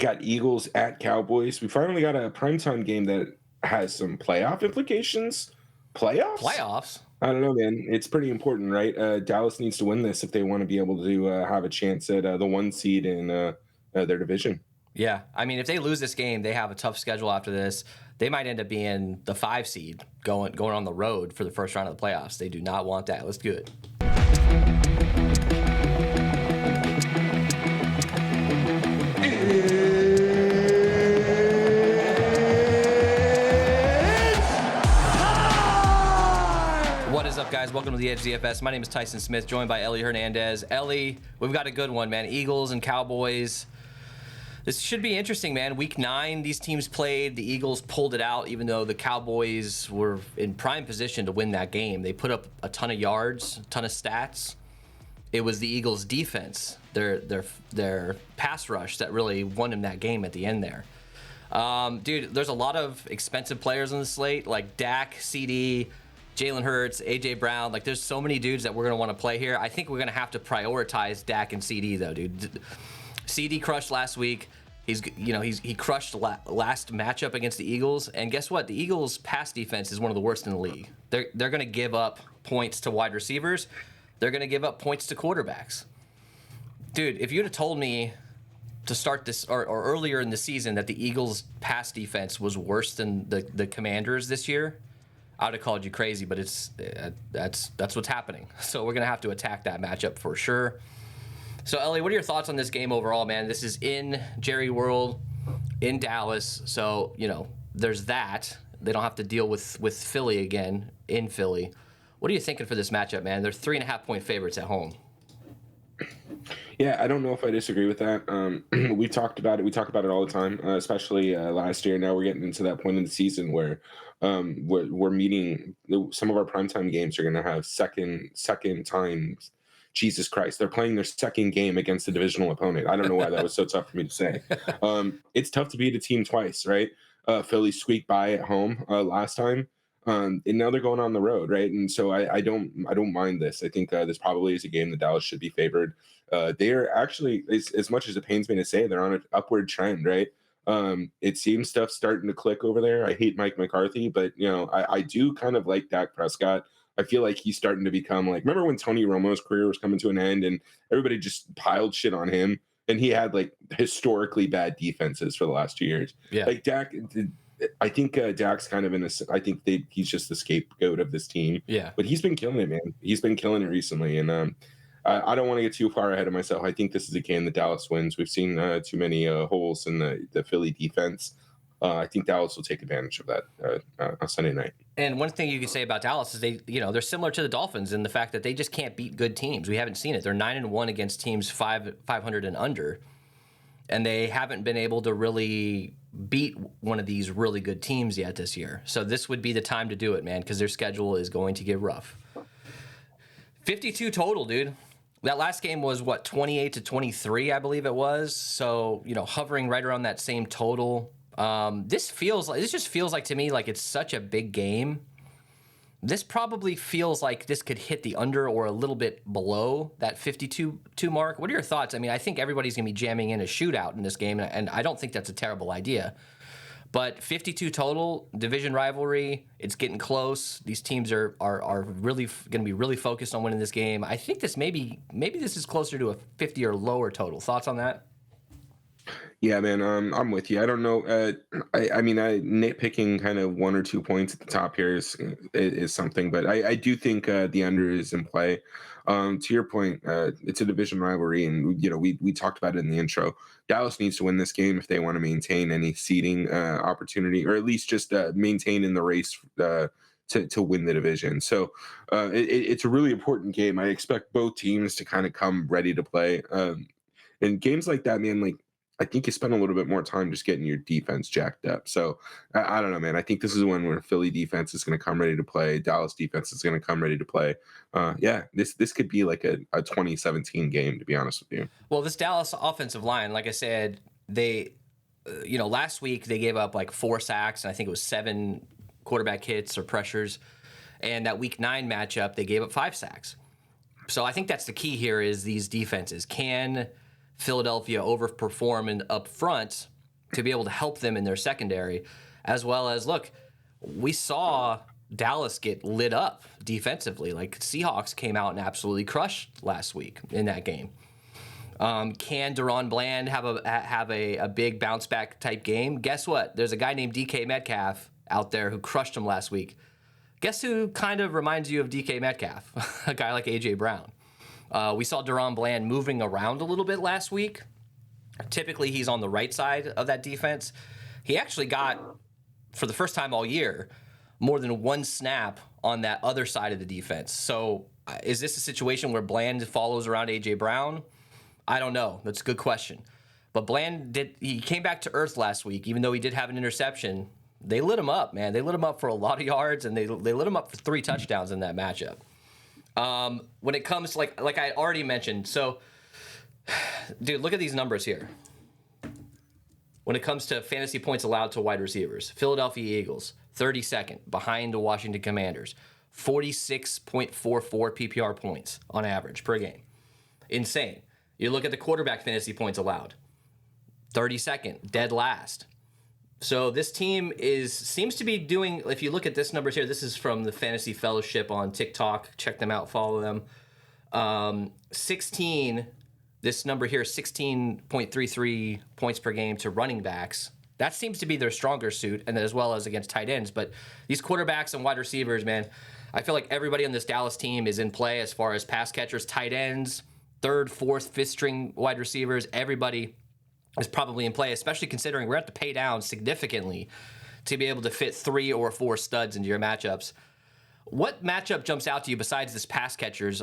Got Eagles at Cowboys. We finally got a primetime game that has some playoff implications. Playoffs? Playoffs? I don't know, man. It's pretty important, right? Dallas needs to win this if they want to be able to have a chance at the 1 seed in their division. Yeah. I mean, if they lose this game, they have a tough schedule after this. They might end up being the 5 seed going on the road for the first round of the playoffs. They do not want that. Let's do it. What is up, guys? Welcome to the Edge DFS. My name is Tyson Smith, joined by Ellie Hernandez. Ellie, we've got a good one, man. Eagles and Cowboys. This should be interesting, man. Week 9, these teams played. The Eagles pulled it out, even though the Cowboys were in prime position to win that game. They put up a ton of yards, a ton of stats. It was the Eagles' defense, their pass rush, that really won them that game at the end there. Dude, there's a lot of expensive players on the slate, like Dak, CD, Jalen Hurts, A.J. Brown. Like, there's so many dudes that we're going to want to play here. I think we're going to have to prioritize Dak and CD, though, dude. CD crushed last week. He crushed last matchup against the Eagles, and guess what? The Eagles' pass defense is one of the worst in the league. They're going to give up points to wide receivers. They're going to give up points to quarterbacks. Dude, if you'd have told me to start this or earlier in the season that the Eagles' pass defense was worse than the Commanders this year, I would have called you crazy. But that's what's happening. So we're going to have to attack that matchup for sure. So, Ellie, what are your thoughts on this game overall, man? This is in Jerry World, in Dallas. So, there's that. They don't have to deal with Philly again in Philly. What are you thinking for this matchup, man? They're 3.5-point favorites at home. Yeah, I don't know if I disagree with that. We talked about it. We talk about it all the time, especially last year. Now we're getting into that point in the season where we're meeting. Some of our primetime games are going to have second times. Jesus Christ, they're playing their second game against a divisional opponent. I don't know why that was so tough for me to say. It's tough to beat a team twice, right? Philly squeaked by at home last time. And now they're going on the road, right? And so I don't mind this. I think this probably is a game that Dallas should be favored. They are actually, as much as it pains me to say, they're on an upward trend, right? It seems stuff's starting to click over there. I hate Mike McCarthy, but I do kind of like Dak Prescott. I feel like he's starting to become like, remember when Tony Romo's career was coming to an end and everybody just piled shit on him, and he had like historically bad defenses for the last 2 years. Yeah, like Dak. I think Dak's kind of I think he's just the scapegoat of this team. Yeah. But he's been killing it, man. He's been killing it recently. And I don't want to get too far ahead of myself. I think this is a game that Dallas wins. We've seen too many holes in the Philly defense. I think Dallas will take advantage of that on Sunday night. And one thing you can say about Dallas is they're similar to the Dolphins in the fact that they just can't beat good teams. We haven't seen it. They're 9-1 against teams 500 and under. And they haven't been able to really beat one of these really good teams yet this year. So this would be the time to do it, man, because their schedule is going to get rough. 52 total, dude. That last game was, 28-23, I believe it was. So, hovering right around that same total. This just feels like to me like it's such a big game. This probably feels like this could hit the under or a little bit below that 52 mark. What are your thoughts? I mean, I think everybody's going to be jamming in a shootout in this game, and I don't think that's a terrible idea. But 52 total, division rivalry, it's getting close. These teams are really going to be really focused on winning this game. I think this maybe this is closer to a 50 or lower total. Thoughts on that? Yeah, man, I'm with you. I don't know. I mean, nitpicking kind of 1 or 2 points at the top here is something, but I do think the under is in play. To your point, it's a division rivalry, and we talked about it in the intro. Dallas needs to win this game if they want to maintain any seeding opportunity, or at least just maintain in the race to win the division. So it's a really important game. I expect both teams to kind of come ready to play. And games like that, man, like, I think you spend a little bit more time just getting your defense jacked up. So I don't know, man. I think this is one where Philly defense is going to come ready to play. Dallas defense is going to come ready to play. This could be like a 2017 game, to be honest with you. Well, this Dallas offensive line, like I said, they, last week they gave up like 4 sacks, and I think it was 7 quarterback hits or pressures. And that week 9 matchup, they gave up 5 sacks. So I think that's the key here is these defenses. Can Philadelphia overperform up front to be able to help them in their secondary, as well as, look, we saw Dallas get lit up defensively. Like, Seahawks came out and absolutely crushed last week in that game. Can Deron Bland have a big bounce back type game? Guess what? There's a guy named DK Metcalf out there who crushed him last week. Guess who kind of reminds you of DK Metcalf? A guy like A.J. Brown. We saw Deron Bland moving around a little bit last week. Typically, he's on the right side of that defense. He actually got, for the first time all year, more than one snap on that other side of the defense. So is this a situation where Bland follows around A.J. Brown? I don't know. That's a good question. But Bland he came back to earth last week, even though he did have an interception. They lit him up, man. They lit him up for a lot of yards, and they lit him up for 3 touchdowns in that matchup. When it comes, like I already mentioned, so, dude, look at these numbers here. When it comes to fantasy points allowed to wide receivers, Philadelphia Eagles, 32nd, behind the Washington Commanders, 46.44 PPR points on average per game. Insane. You look at the quarterback fantasy points allowed, 32nd, dead last. So this team seems to be doing, if you look at this numbers here, this is from the Fantasy Fellowship on TikTok. Check them out, follow them. 16, this number here, 16.33 points per game to running backs. That seems to be their stronger suit, and as well as against tight ends. But these quarterbacks and wide receivers, man, I feel like everybody on this Dallas team is in play as far as pass catchers, tight ends, 3rd, 4th, 5th string wide receivers. Everybody is probably in play, especially considering we're going to have to pay down significantly to be able to fit 3 or 4 studs into your matchups. What matchup jumps out to you besides this pass catchers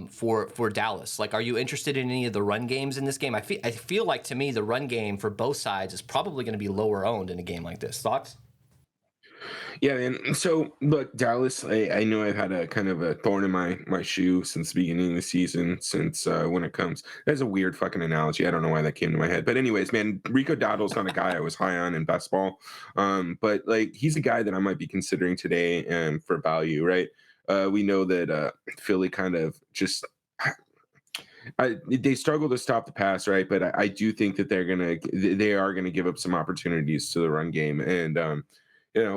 for Dallas? Like, are you interested in any of the run games in this game? I feel like, to me, the run game for both sides is probably going to be lower owned in a game like this. Thoughts? Yeah, and so look, Dallas, I know I've had a kind of a thorn in my shoe since the beginning of the season, since when it comes, that's a weird fucking analogy. I don't know why that came to my head. But anyways, man, Rico Dowdle's not a guy I was high on in best ball. But like, he's a guy that I might be considering today for value, right? We know that Philly kind of just they struggle to stop the pass, right? But I do think that they are gonna give up some opportunities to the run game. And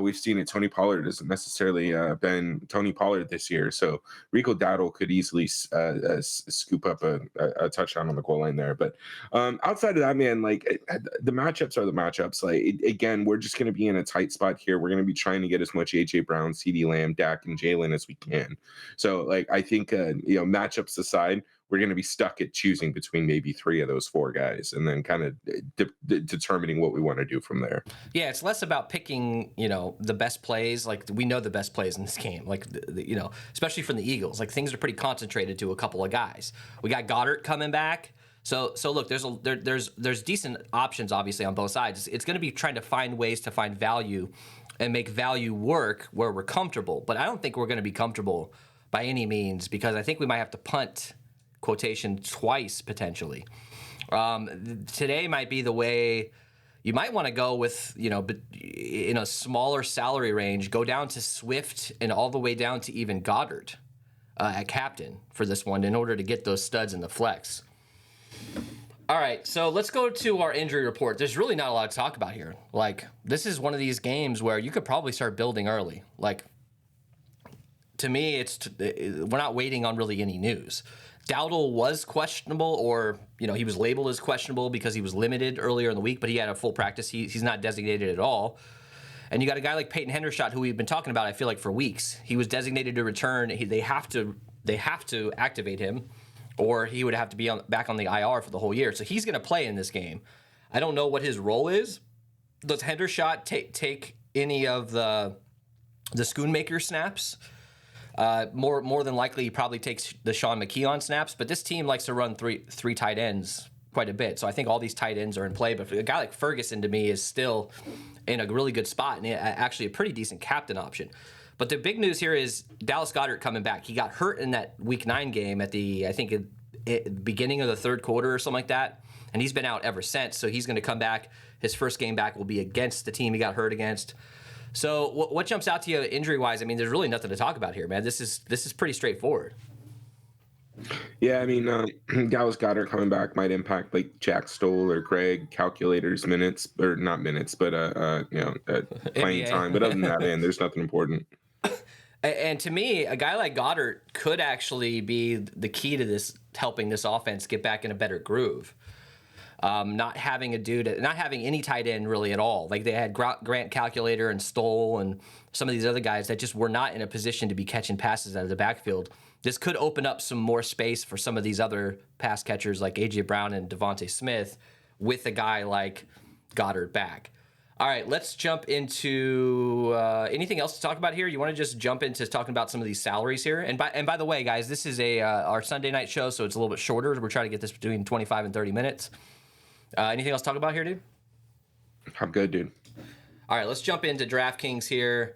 we've seen it. Tony Pollard hasn't necessarily been Tony Pollard this year, so Rico Dowdle could easily scoop up a touchdown on the goal line there. But outside of that, man, like, the matchups are the matchups. Like, again, we're just going to be in a tight spot here. We're going to be trying to get as much AJ Brown, CeeDee Lamb, Dak, and Jalen as we can. So, like, I think matchups aside, we're going to be stuck at choosing between maybe 3 of those 4 guys, and then kind of determining what we want to do from there. Yeah, it's less about picking, the best plays. Like, we know the best plays in this game. Like, especially from the Eagles. Like, things are pretty concentrated to a couple of guys. We got Goddard coming back. So look, there's decent options obviously on both sides. It's going to be trying to find ways to find value and make value work where we're comfortable. But I don't think we're going to be comfortable by any means, because I think we might have to punt, quotation, twice potentially. Today might be the way you might want to go with, but in a smaller salary range, go down to Swift and all the way down to even Goddard at captain for this one in order to get those studs in the flex. All right, so let's go to our injury report. There's really not a lot to talk about here. Like, this is one of these games where you could probably start building early. Like, to me, we're not waiting on really any news. Dowdle was questionable, or he was labeled as questionable because he was limited earlier in the week, but he had a full practice. He's not designated at all. And you got a guy like Peyton Hendershot, who we've been talking about, I feel like, for weeks. He was designated to return. They have to activate him, or he would have to be back on the IR for the whole year. So he's going to play in this game. I don't know what his role is. Does Hendershot take any of the Schoonmaker snaps? More than likely, he probably takes the Sean McKeon snaps, but this team likes to run three tight ends quite a bit. So I think all these tight ends are in play, but a guy like Ferguson, to me, is still in a really good spot and actually a pretty decent captain option. But the big news here is Dallas Goedert coming back. He got hurt in that Week 9 game at the beginning of the 3rd quarter or something like that, and he's been out ever since. So he's going to come back. His first game back will be against the team he got hurt against. So what jumps out to you injury-wise? I mean, there's really nothing to talk about here, man. This is pretty straightforward. Yeah, I mean, Dallas Goddard coming back might impact like Jack Stoll or Greg calculators minutes, or not minutes, but playing time. But other than that, NBA. man, there's nothing important. And to me, a guy like Goddard could actually be the key to this, helping this offense get back in a better groove. Not having not having any tight end really at all. Like they had Grant Calculator and Stoll and some of these other guys that just were not in a position to be catching passes out of the backfield. This could open up some more space for some of these other pass catchers like A.J. Brown and Devontae Smith with a guy like Goddard back. All right, let's jump into anything else to talk about here. You want to just jump into talking about some of these salaries here? And by the way, guys, this is our Sunday night show, so it's a little bit shorter. We're trying to get this between 25 and 30 minutes. Anything else to talk about here, dude? I'm good, dude. All right, let's jump into DraftKings here.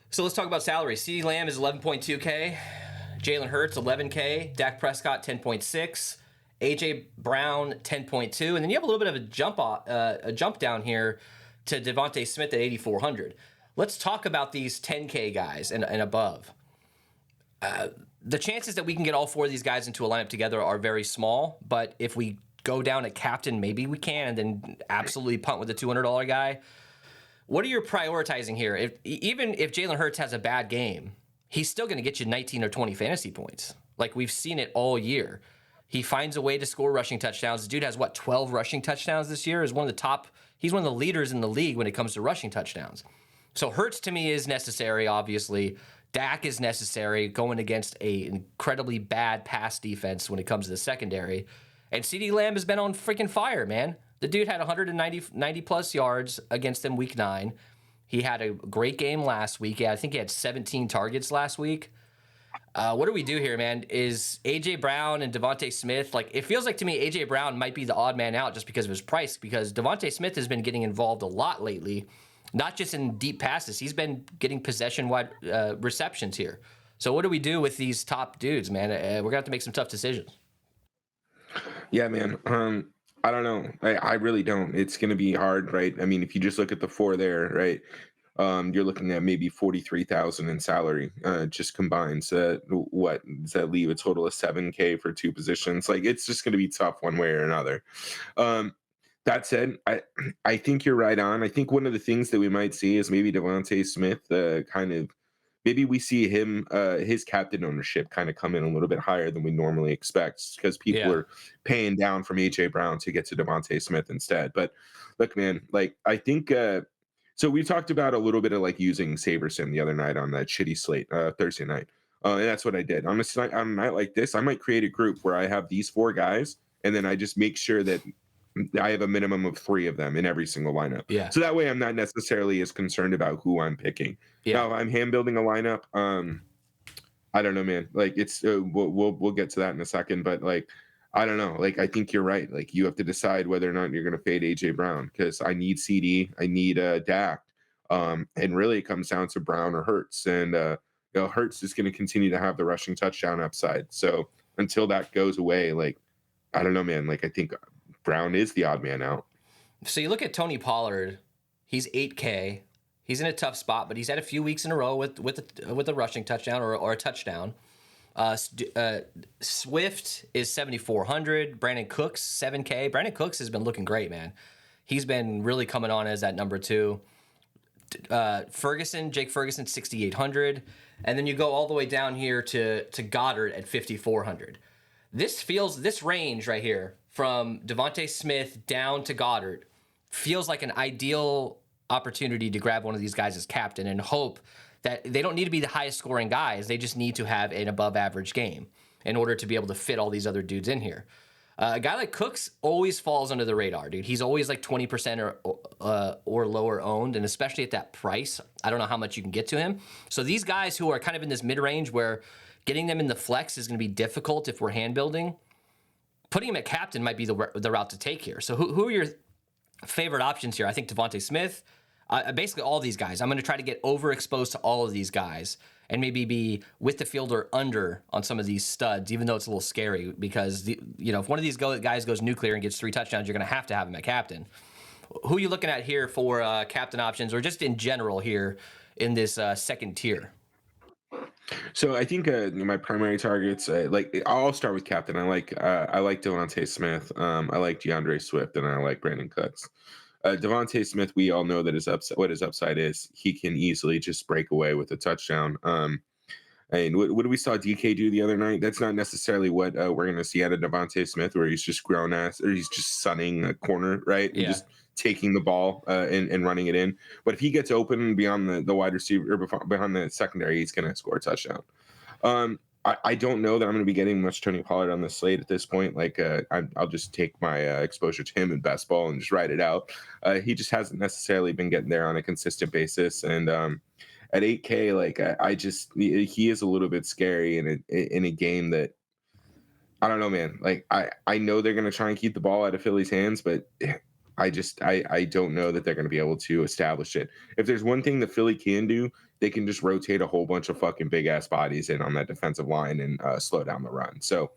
So let's talk about salaries. CeeDee Lamb is 11.2K. Jalen Hurts, 11K. Dak Prescott, 10.6. AJ Brown, 10.2. And then you have a little bit of a jump down here to Devontae Smith at 8,400. Let's talk about these 10K guys and above. The chances that we can get all four of these guys into a lineup together are very small, but if we go down at captain, maybe we can, and then absolutely punt with the $200 guy. What are you prioritizing here? Even if Jalen Hurts has a bad game, he's still going to get you 19 or 20 fantasy points. Like we've seen it all year. He finds a way to score rushing touchdowns. The dude has 12 rushing touchdowns this year. He's one of the leaders in the league when it comes to rushing touchdowns. So Hurts to me is necessary, obviously. Dak is necessary going against an incredibly bad pass defense when it comes to the secondary. And CeeDee Lamb has been on freaking fire, man. The dude had 90 plus yards against them week 9. He had a great game last week. Yeah, I think he had 17 targets last week. What do we do here, man? Is A.J. Brown and Devontae Smith, like, it feels like to me A.J. Brown might be the odd man out just because of his price, because Devontae Smith has been getting involved a lot lately, not just in deep passes. He's been getting possession-wide receptions here. So what do we do with these top dudes, man? We're going to have to make some tough decisions. Yeah, man. I don't know. I really don't. It's going to be hard, right? I mean, if you just look at the four there, right? You're looking at maybe 43,000 in salary, just combined. So what does that leave? A total of 7K for two positions. Like it's just going to be tough one way or another. That said, I think you're right on. I think one of the things that we might see is maybe Devontae Smith, maybe we see him, his captain ownership kind of come in a little bit higher than we normally expect because people are paying down from AJ Brown to get to Devontae Smith instead. But look, man, like I think. So we talked about a little bit of like using SaberSim the other night on that shitty slate, Thursday night. And that's what I did. On a night like this, I might create a group where I have these four guys, and then I just make sure that I have a minimum of 3 of them in every single lineup. Yeah. So that way I'm not necessarily as concerned about who I'm picking. Yeah. Now, if I'm hand building a lineup, I don't know, man. Like it's we'll get to that in a second, but like I don't know. Like, I think you're right. Like, you have to decide whether or not you're going to fade AJ Brown because I need CD, I need Dak, and really it comes down to Brown or Hurts. And Hurts is going to continue to have the rushing touchdown upside. So until that goes away, like I don't know, man. Like I think Brown is the odd man out. So you look at Tony Pollard. He's 8K. He's in a tough spot, but he's had a few weeks in a row with a rushing touchdown or a touchdown. Swift is 7,400. Brandon Cooks 7K. Brandon Cooks has been looking great, man. He's been really coming on as that number 2. Jake Ferguson 6,800, and then you go all the way down here to Goddard at 5,400. This range right here from Devontae Smith down to Goddard feels like an ideal opportunity to grab one of these guys as captain and hope that they don't need to be the highest scoring guys. They just need to have an above average game in order to be able to fit all these other dudes in here. A guy like Cooks always falls under the radar, dude. He's always like 20% or lower owned, and especially at that price, I don't know how much you can get to him. So these guys who are kind of in this mid-range where getting them in the flex is going to be difficult if we're hand building, putting him at captain might be the route to take here. So who are your favorite options here? I think Devontae Smith, basically all these guys. I'm going to try to get overexposed to all of these guys and maybe be with the field or under on some of these studs, even though it's a little scary because, if one of these guys goes nuclear and gets 3 touchdowns, you're going to have him at captain. Who are you looking at here for captain options or just in general here in this second tier? So I think my primary targets, like I'll start with captain. I like Devontae Smith. I like DeAndre Swift, and I like Brandon Cooks. Devontae Smith, we all know that what his upside is. He can easily just break away with a touchdown. And what we saw DK do the other night, that's not necessarily what we're going to see out of Devontae Smith, where he's just grown ass, or he's just sunning a corner, right? And Yeah. just taking the ball and running it in. But if he gets open beyond the wide receiver or behind the secondary, he's going to score a touchdown. I don't know that I'm going to be getting much Tony Pollard on the slate at this point. Like, I'll just take my exposure to him in best ball and just ride it out. He just hasn't necessarily been getting there on a consistent basis. And at 8K, like, I just, he is a little bit scary in a game that, I don't know, man. Like, I know they're going to try and keep the ball out of Philly's hands, but I don't know that they're going to be able to establish it. If there's one thing that Philly can do, they can just rotate a whole bunch of fucking big ass bodies in on that defensive line and slow down the run. So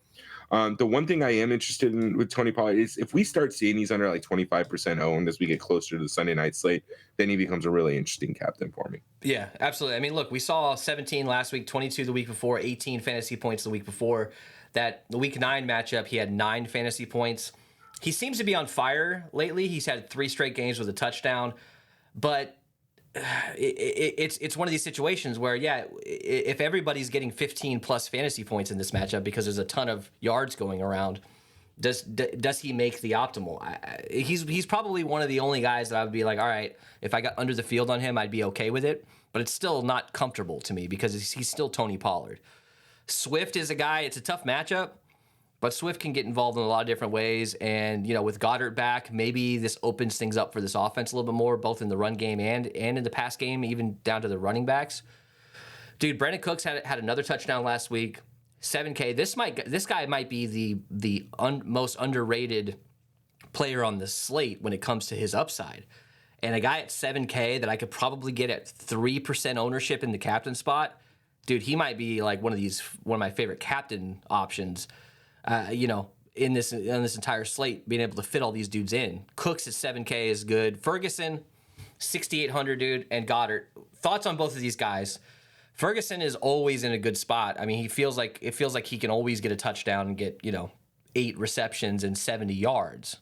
the one thing I am interested in with Tony Pollard is if we start seeing he's under like 25% owned as we get closer to the Sunday night slate, then he becomes a really interesting captain for me. Yeah, absolutely. I mean, look, we saw 17 last week, 22 the week before, 18 fantasy points the week before. The week 9 matchup, he had 9 fantasy points. He seems to be on fire lately. He's had 3 straight games with a touchdown, but it's one of these situations where, yeah, if everybody's getting 15 plus fantasy points in this matchup because there's a ton of yards going around, does he make the optimal? He's probably one of the only guys that I would be like, all right, if I got under the field on him, I'd be okay with it. But it's still not comfortable to me because he's still Tony Pollard. Swift is a guy, it's a tough matchup, but Swift can get involved in a lot of different ways. And, with Goddard back, maybe this opens things up for this offense a little bit more, both in the run game and in the pass game, even down to the running backs. Dude, Brandon Cooks had another touchdown last week, 7K. This guy might be the most underrated player on the slate when it comes to his upside. And a guy at 7K that I could probably get at 3% ownership in the captain spot, dude, he might be like one of my favorite captain options. In this entire slate, being able to fit all these dudes in. Cooks at 7K is good. Ferguson, 6,800, dude, and Goddard. Thoughts on both of these guys? Ferguson is always in a good spot. I mean, it feels like he can always get a touchdown and get 8 receptions and 70 yards.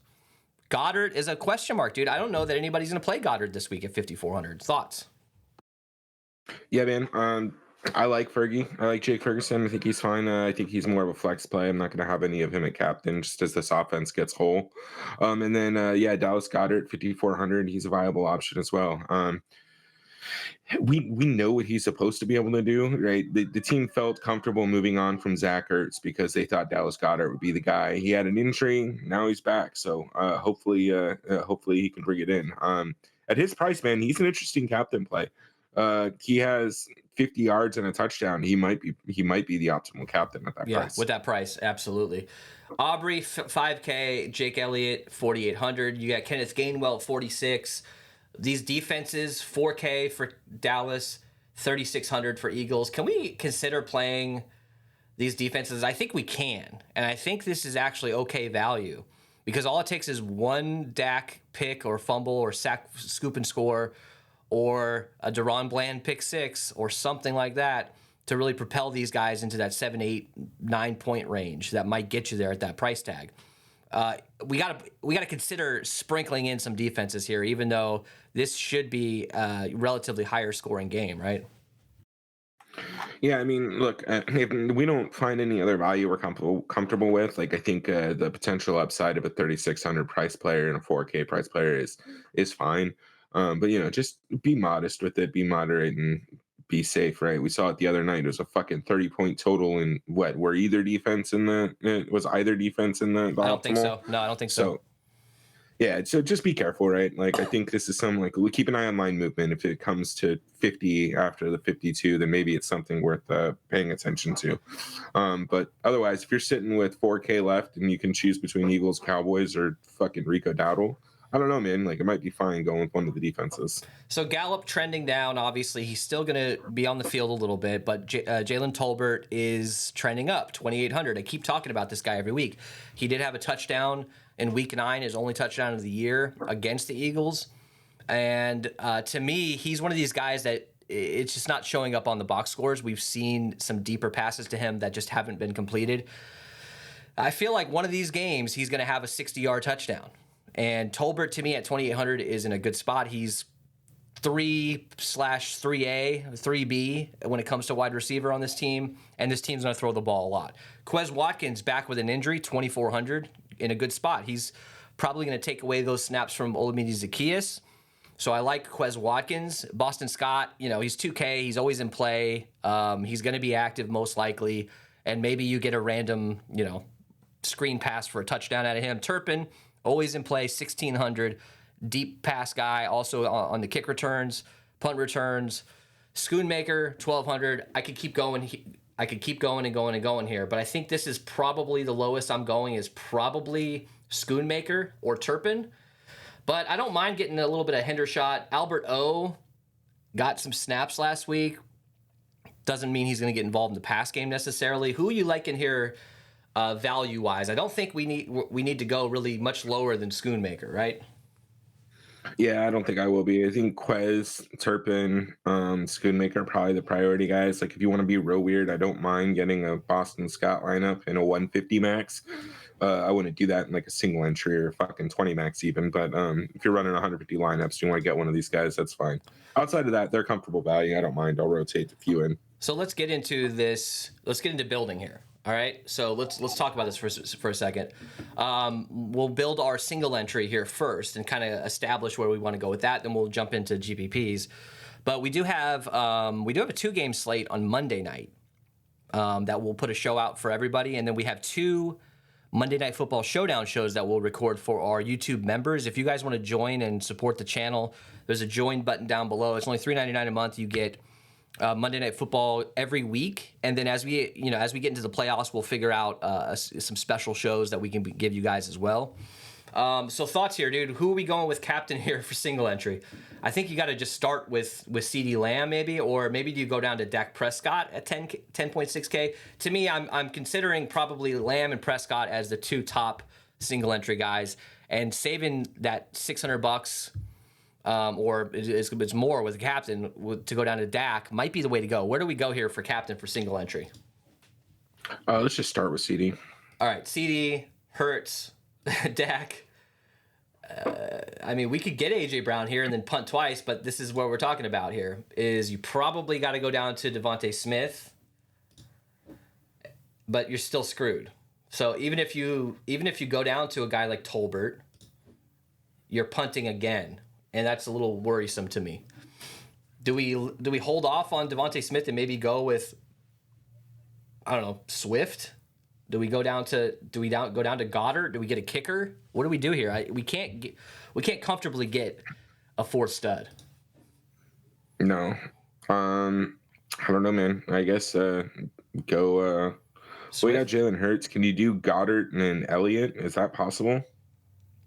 Goddard is a question mark, dude. I don't know that anybody's going to play Goddard this week at 5,400. Thoughts? Yeah, man. I like Fergie. I like Jake Ferguson. I think he's fine. I think he's more of a flex play. I'm not going to have any of him at captain just as this offense gets whole. And then, Dallas Goedert, 5,400. He's a viable option as well. We know what he's supposed to be able to do, right? The team felt comfortable moving on from Zach Ertz because they thought Dallas Goedert would be the guy. He had an injury. Now he's back. So hopefully he can bring it in. At his price, man, he's an interesting captain play. He has 50 yards and a touchdown. He might be the optimal captain at that price. Yeah, with that price, absolutely. Aubrey, 5K. Jake Elliott, 4,800. You got Kenneth Gainwell at 46. These defenses, 4K for Dallas, 3,600 for Eagles. Can we consider playing these defenses? I think we can. And I think this is actually okay value because all it takes is one Dak pick or fumble or sack, scoop and score, or a Deron Bland pick 6 or something like that to really propel these guys into that 7, 8, 9 point range that might get you there at that price tag. We gotta consider sprinkling in some defenses here, even though this should be a relatively higher scoring game, right? Yeah, I mean, look, if we don't find any other value we're comfortable with, like I think the potential upside of a 3,600 price player and a 4K price player is fine. But just be modest with it, be moderate, and be safe, right? We saw it the other night. It was a fucking 30-point total, and was either defense in the I don't think so. No, I don't think so. Yeah, so just be careful, right? Like I think this is some like we keep an eye on line movement. If it comes to 50 after the 52, then maybe it's something worth paying attention to. But otherwise, if you're sitting with 4K left and you can choose between Eagles, Cowboys, or fucking Rico Dowdle, I don't know, man. Like it might be fine going with one of the defenses. So Gallup trending down. Obviously, he's still going to be on the field a little bit, but Jalen Tolbert is trending up, 2,800. I keep talking about this guy every week. He did have a touchdown in Week 9, his only touchdown of the year against the Eagles. And to me, he's one of these guys that it's just not showing up on the box scores. We've seen some deeper passes to him that just haven't been completed. I feel like one of these games, he's going to have a 60-yard touchdown. And Tolbert, to me, at 2,800 is in a good spot. He's 3/3A, 3B when it comes to wide receiver on this team, and this team's going to throw the ball a lot. Quez Watkins back with an injury, 2,400, in a good spot. He's probably going to take away those snaps from Olamide Zaccheaus. So I like Quez Watkins. Boston Scott, he's 2K. He's always in play. He's going to be active most likely, and maybe you get a random, screen pass for a touchdown out of him. Turpin, always in play, 1,600. Deep pass guy, also on the kick returns, punt returns. Schoonmaker, 1,200. I could keep going. I could keep going and going and going here, but I think this is probably the lowest I'm going is probably Schoonmaker or Turpin. But I don't mind getting a little bit of Hendershot. Albert O got some snaps last week. Doesn't mean he's going to get involved in the pass game necessarily. Who are you liking here value-wise? I don't think we need to go really much lower than Schoonmaker, right? Yeah, I don't think I will be. I think Quez, Turpin, Schoonmaker are probably the priority guys. Like, if you want to be real weird, I don't mind getting a Boston Scott lineup in a 150 max. I wouldn't do that in like a single entry or fucking 20 max even. But if you're running 150 lineups, you want to get one of these guys, that's fine. Outside of that, they're comfortable value. I don't mind. I'll rotate a few in. So let's get into this. Let's get into building here. All right, so let's talk about this for a second. We'll build our single entry here first and kind of establish where we want to go with that. Then we'll jump into GPPs. But we do have a 2-game slate on Monday night that we'll put a show out for everybody, and then we have 2 Monday Night Football Showdown shows that we'll record for our YouTube members. If you guys want to join and support the channel, there's a join button down below. It's only $3.99 a month. You get Monday Night Football every week, and then as we get into the playoffs, we'll figure out some special shows that we can give you guys as well. So thoughts here, dude. Who are we going with captain here for single entry? I think you got to just start with CeeDee Lamb maybe, or maybe do you go down to Dak Prescott at 10.6K? To me, I'm considering probably Lamb and Prescott as the 2 top single entry guys, and saving that $600. Or it's more with a captain to go down to Dak might be the way to go. Where do we go here for captain for single entry? Let's just start with CD. All right, CD, Hurts, Dak. I mean, we could get AJ Brown here and then punt twice, but this is what we're talking about here. Is you probably got to go down to Devontae Smith, but you're still screwed. So even if you go down to a guy like Tolbert, you're punting again. And that's a little worrisome to me. Do we hold off on Devontae Smith and maybe go with, I don't know, Swift? Do we go down to Goddard? Do we get a kicker? What do we do here? We can't comfortably get a 4th stud. No, I don't know, man. I guess go. We got Jalen Hurts. Can you do Goddard and then Elliott? Is that possible?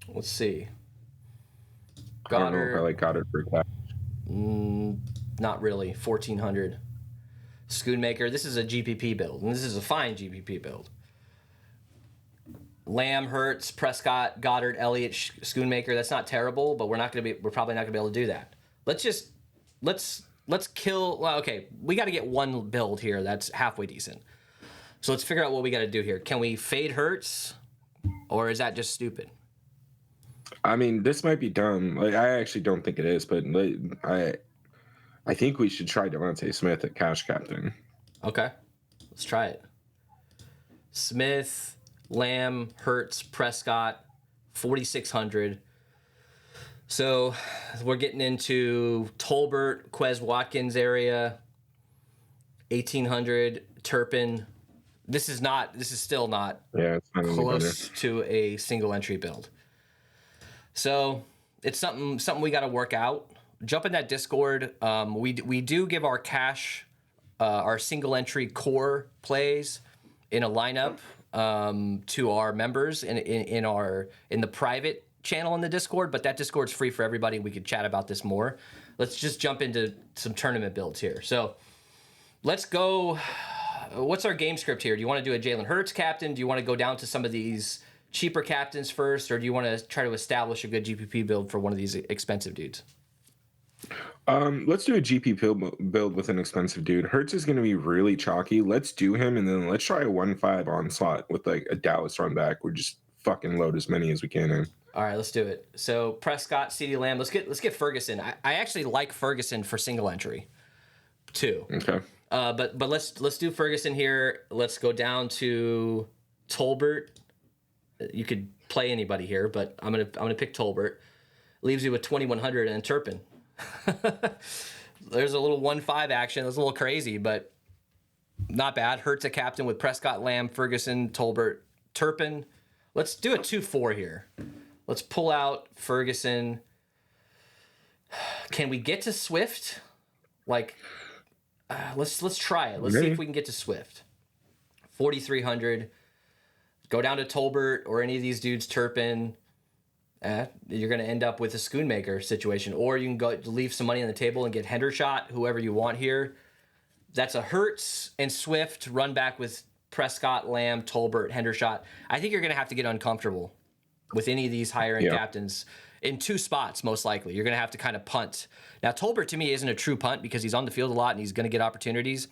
Let's see. Goddard. I don't know if I like Goddard for that. Not really. 1,400. Schoonmaker. This is a GPP build, and this is a fine GPP build. Lamb, Hurts, Prescott, Goddard, Elliott, Schoonmaker. That's not terrible, but we're probably not gonna be able to do that. Let's kill. Well, okay, we got to get one build here that's halfway decent. So let's figure out what we got to do here. Can we fade Hurts, or is that just stupid? I mean, this might be dumb. Like, I actually don't think it is, but I think we should try Devontae Smith at cash captain. Okay, let's try it. Smith, Lamb, Hurts, Prescott, 4,600. So we're getting into Tolbert, Quez Watkins area, 1,800. Turpin. This is still not it's not close to a single entry build. So it's something we got to work out. Jump in that Discord. We do give our cash, our single entry core plays in a lineup to our members in the private channel in the Discord. But that Discord's free for everybody. We could chat about this more. Let's just jump into some tournament builds here. So let's go. What's our game script here? Do you want to do a Jalen Hurts captain? Do you want to go down to some of these cheaper captains first, or do you want to try to establish a good GPP build for one of these expensive dudes? Let's do a GP build with an expensive dude. Hertz is going to be really chalky. Let's do him, and then let's try a 1-5 onslaught with like a Dallas run back. We're just fucking load as many as we can in. All right, let's do it. So Prescott, CeeDee Lamb. Let's get Ferguson. I actually like Ferguson for single entry, too. Okay. But let's do Ferguson here. Let's go down to Tolbert. You could play anybody here, but I'm gonna pick Tolbert. Leaves you with 2,100 and Turpin. There's a little 1-5 action. That's a little crazy, but not bad. Hurts a captain with Prescott, Lamb, Ferguson, Tolbert, Turpin. Let's do a 2-4 here. Let's pull out Ferguson. Can we get to Swift? Like, let's try it. Let's see if we can get to Swift. 4,300. Go down to Tolbert or any of these dudes, Turpin. You're going to end up with a Schoonmaker situation, or you can go leave some money on the table and get Hendershot, whoever you want here. That's a Hurts and Swift run back with Prescott, Lamb, Tolbert, Hendershot. I think you're going to have to get uncomfortable with any of these higher end captains in two spots, most likely. You're going to have to kind of punt. Now, Tolbert to me isn't a true punt because he's on the field a lot and he's going to get opportunities.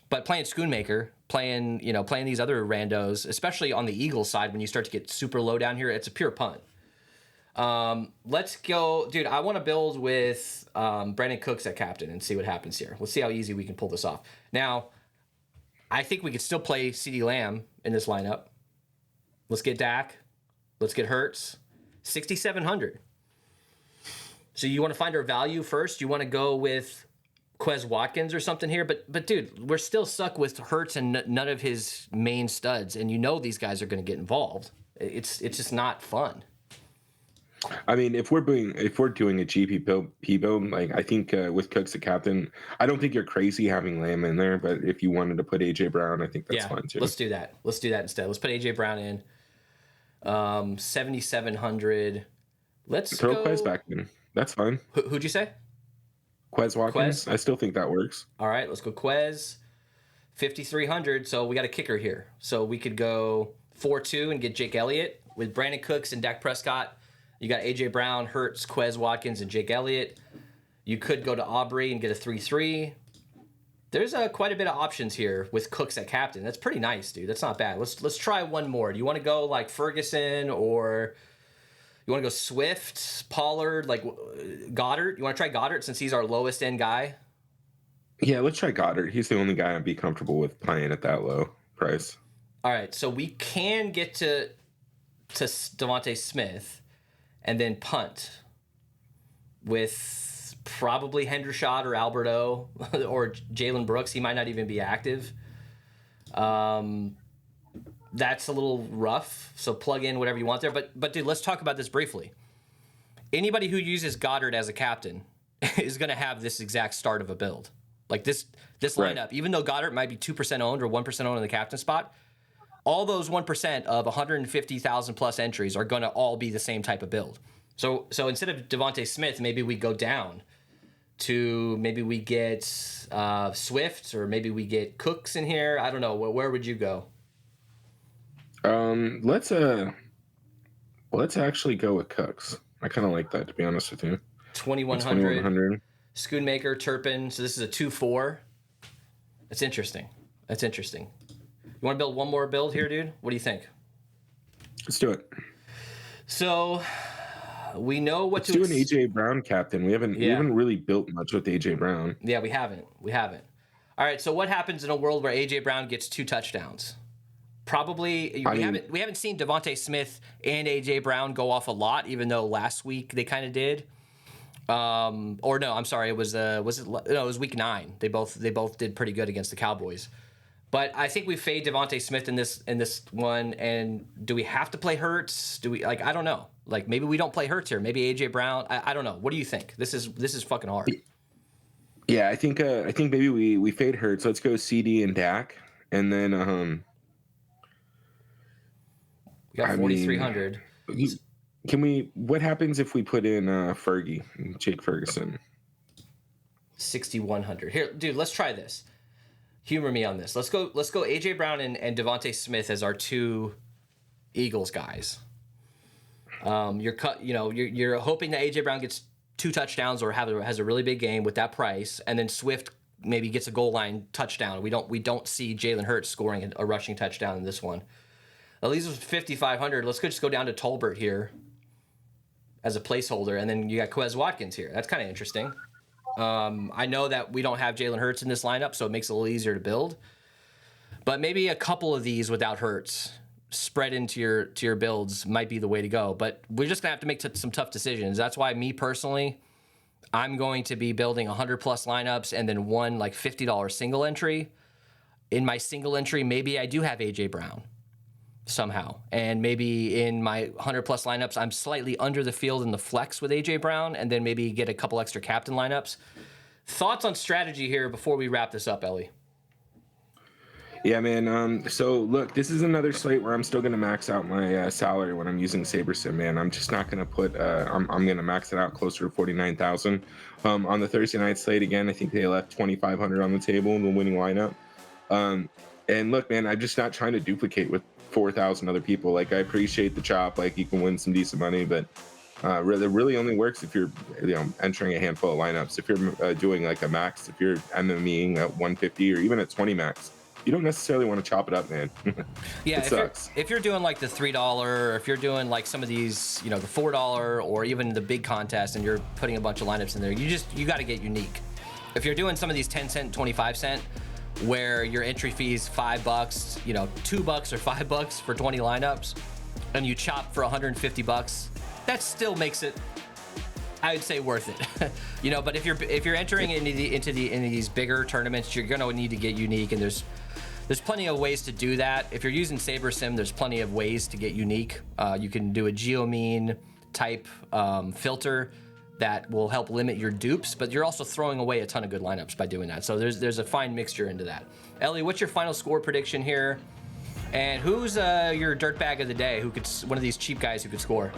But playing Schoonmaker, playing these other randos, especially on the Eagles side, when you start to get super low down here, it's a pure punt. Let's go, dude. I want to build with Brandon Cooks at captain and see what happens here. Let's see how easy we can pull this off. Now, I think we could still play CeeDee Lamb in this lineup. Let's get Dak. Let's get Hurts. 6,700. So you want to find our value first? You want to go with Quez Watkins or something here? But dude, we're still stuck with Hurts and none of his main studs, and these guys are going to get involved. It's just not fun. I mean, if we're doing a GP build, like I think with Cooks the captain, I don't think you're crazy having Lamb in there. But if you wanted to put AJ Brown, I think that's fine too. Let's do that. Let's do that instead. Let's put AJ Brown in. 7,700. Let's throw go. Quez back in. That's fine. Who'd you say? Quez Watkins. I still think that works. All right, let's go Quez. 5,300. So we got a kicker here. So we could go 4-2 and get Jake Elliott with Brandon Cooks and Dak Prescott. You got AJ Brown, Hurts, Quez Watkins, and Jake Elliott. You could go to Aubrey and get a 3-3. There's quite a bit of options here with Cooks at captain. That's pretty nice, dude. That's not bad. Let's try one more. Do you want to go like Ferguson, or you want to go Swift, Pollard, like Goddard? You want to try Goddard since he's our lowest end guy? Yeah, let's try Goddard. He's the only guy I'd be comfortable with playing at that low price. All right, so we can get to Devontae Smith and then punt with probably Hendershot or Alberto or Jalen Brooks. He might not even be active. That's a little rough. So plug in whatever you want there. But dude, let's talk about this briefly. Anybody who uses Goddard as a captain is going to have this exact start of a build. Like this lineup, right. Even though Goddard might be 2% owned or 1% owned in the captain spot, all those 1% of 150,000 plus entries are going to all be the same type of build. So instead of Devontae Smith, maybe we go down to maybe we get Swift, or maybe we get Cooks in here. I don't know. Where would you go? Let's actually go with Cooks. I kind of like that, to be honest with you. 2,100. Schoonmaker, Turpin. So this is a 2-4. That's interesting. You want to build one more build here, dude? What do you think? Let's do it. So we know what Let's do an AJ Brown captain. We haven't really built much with AJ Brown. Yeah, we haven't. All right, so what happens in a world where AJ Brown gets 2 touchdowns? Probably we haven't seen Devontae Smith and AJ Brown go off a lot, even though last week they kind of did. Or no, I'm sorry, it was week 9. They both did pretty good against the Cowboys. But I think we fade Devontae Smith in this one. And do we have to play Hurts? Do we I don't know. Like maybe we don't play Hurts here. Maybe AJ Brown. I don't know. What do you think? This is fucking hard. Yeah, I think maybe we fade Hurts. Let's go CD and Dak, and then we got 4,300. Can we? What happens if we put in Jake Ferguson? 6,100. Here, dude. Let's try this. Humor me on this. Let's go AJ Brown and Devontae Smith as our 2 Eagles guys. You're hoping that AJ Brown gets 2 touchdowns or has a really big game with that price, and then Swift maybe gets a goal line touchdown. We don't see Jalen Hurts scoring a rushing touchdown in this one. At least it was 5,500. Let's just go down to Tolbert here as a placeholder, and then you got Quez Watkins here. That's kind of interesting. I know that we don't have Jalen Hurts in this lineup, so it makes it a little easier to build. But maybe a couple of these without Hurts spread into your builds might be the way to go. But we're just gonna have to make some tough decisions. That's why me personally, I'm going to be building 100 plus lineups and then one like $50 single entry. In my single entry, maybe I do have AJ Brown somehow, and maybe in my 100 plus lineups, I'm slightly under the field in the flex with AJ Brown, and then maybe get a couple extra captain lineups. Thoughts on strategy here before we wrap this up, Ellie? Yeah, man. So look, this is another slate where I'm still gonna max out my salary when I'm using SaberSim, man. I'm just not gonna put. I'm gonna max it out closer to 49,000. On the Thursday night slate again, I think they left 2,500 on the table in the winning lineup. And look, man, I'm just not trying to duplicate with 4,000 other people. Like, I appreciate the chop. Like, you can win some decent money, but it really only works if you're, entering a handful of lineups. If you're doing like a max, if you're MMEing at 150 or even at 20 max. You don't necessarily want to chop it up, man. Yeah, it sucks. If you're doing like the $3, or if you're doing like some of these, the $4 or even the big contest, and you're putting a bunch of lineups in there, you got to get unique. If you're doing some of these 10 cent, 25 cent, where your entry fee is $5, $2 or $5 for 20 lineups, and you chop for $150, that still makes it, I would say, worth it. But if you're entering into these bigger tournaments, you're gonna need to get unique, and there's plenty of ways to do that. If you're using SaberSim, there's plenty of ways to get unique. You can do a geomean type filter that will help limit your dupes, but you're also throwing away a ton of good lineups by doing that. So there's a fine mixture into that. Ellie, what's your final score prediction here? And who's your dirtbag of the day? One of these cheap guys who could score?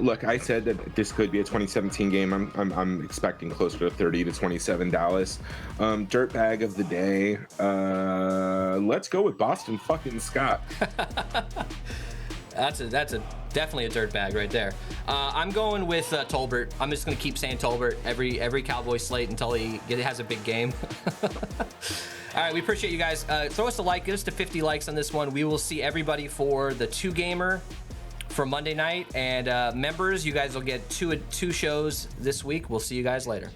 Look, I said that this could be a 2017 game. I'm expecting closer to 30 to 27 Dallas. Dirtbag of the day. Let's go with Boston fucking Scott. That's definitely a dirtbag right there. I'm going with Tolbert. I'm just gonna keep saying Tolbert every Cowboy slate until he has a big game. All right, we appreciate you guys. Throw us a like, get us to 50 likes on this one. We will see everybody for the 2-gamer for Monday night, and members, you guys will get two shows this week. We'll see you guys later.